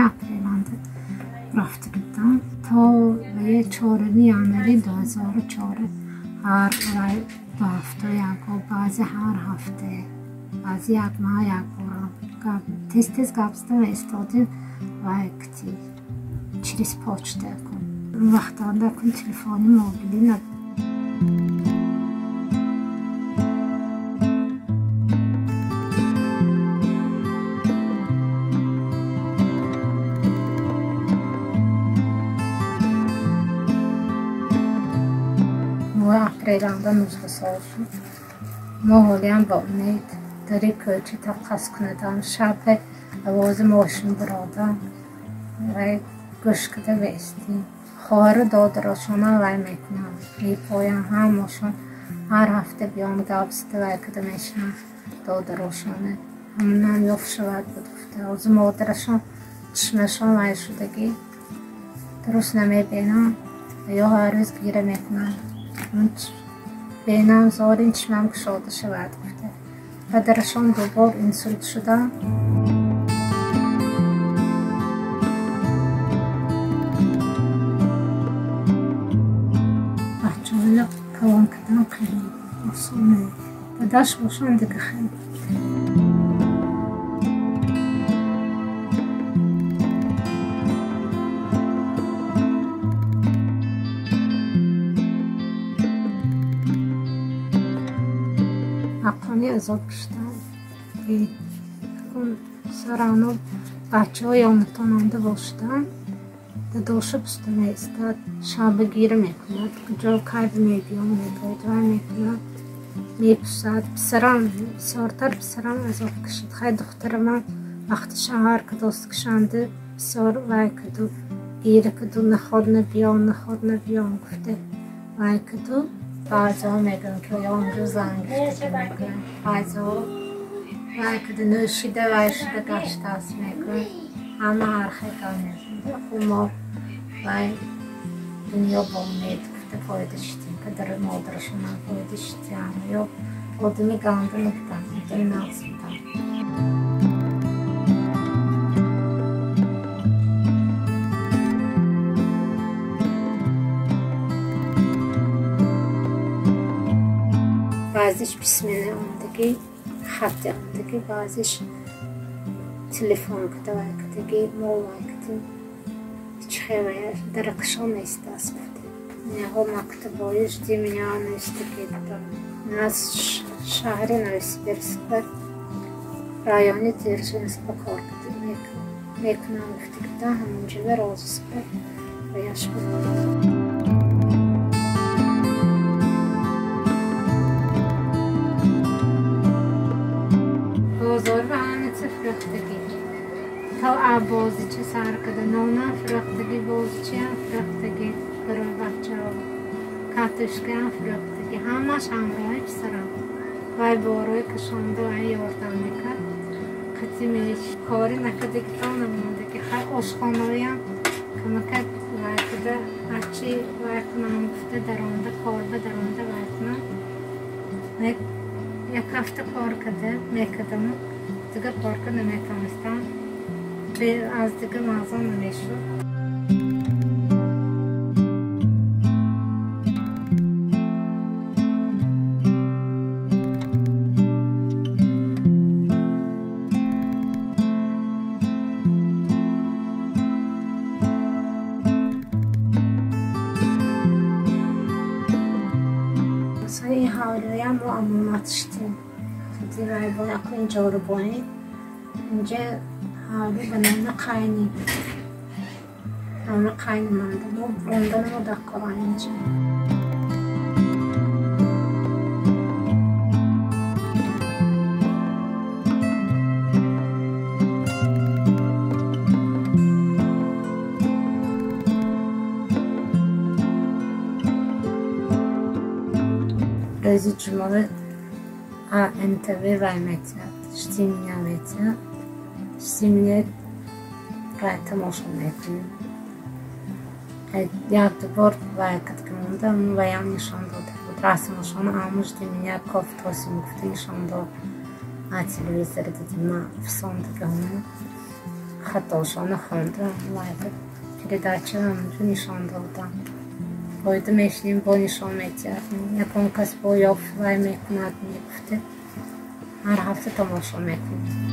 اپریل رفته بودم تا 4 یانوری 2004 هر 2 هفته یک بعضی هر هفته بعضی یک ماه یک بار تست گابستم استادیم وقتی через почту کن وقتا کن تلفنی موبیلی ندارم. Aprel'dan uzası olsun. Moğolyan با امید داری که تقص کندم شب آواز ماشین برادم و گوش کده بستیم خواهر دادراشانه وی میکنم میپایم هماشون هر هفته بیام گبسته وی کده میشنم دادراشانه همونم یاف شود بدفته از مادرشان چشمشان وی شدگی درست نمیبینم یا هر روز گیره میکنم بینم زارین چشمم گشاده شود گفته پدرشان دوبار انسولت شدم بچه های کلان کدن خیلی آسانه پدرش باشن دیگه خیلی اقلانی ازاد کشتم سرانو بچه های آمتاننده باشدن داشته بستمه استاد شب گیره میکند کجا کرد میبیام میگوید و میکند میپسد بسرم بسیارتر بسرم ازاد کشید خیلی دختر من وقتی شهر که دست کشنده بسیار وی کدو گیره کدو نخواد نبیام گفته وی کدو بعضی ها میگن که یا اونجا زنگ میگن بعضی ها وی کده نوشیده وی شده گشته است میگن همه هر خیلی میگن خب ما وی دنیا با امید گفته پایده شدیم پدر مادرشون هم پایده شدیم یا آدمی گنده نکتن آدمی نقص بودن بعضیش بسمله آمدگی خط آمدگی بعضیش تلفن کده وی کدگی مول وی کده هیچ خیلی درقشان نیست دست بده نها مکتبایش دیمینیا نوشته که از شهری نوشته برسپر رایانی تیرشون سپا کار کده میکنم گفته کده همونجا به رازو سپر ریاش بده بازار و همه چه فرختگی تا عبازی چه سر کده نانه فرختگی بازی چه هم فرختگی برای بچه ها کتشگی هم فرختگی همش همراهی پسرم وی باروی کشانده و یاردم میکرد خطی میش کاری نکده که تا نمونده که خیلی آشخانهایی هم که مکد وی کده هرچی وی کنم گفته درانده کار به درانده وی کنم یک هفته کار کده میکدم دیگه کار که نمیتونستم از دیگه مغزم نمیشد این حوالی هم با امومت شدیم خیلی رای با نکو اینجا رو باید اینجا حوالی به نام قینی نام قینی مانده و براندن ما دکا اینجا روز جمعه انتبه وی میتید شتیمینه میتید شتیمینه رای تماشا میکنیم یک دوبار وی کد که مونده اون وی هم نشان داده بود رسمشان همون شتیمینه کاف تاسی مفته نشان داد تلویزر دیدیم من فسانده که همون Hatta olsa xandıram, layıqı. Передача нишандалдан. Бойду мешним бо нишон метиядим. Японкас бо ёф вай мекунад мегуфте. Ҳар ҳафта тамошо мекунем.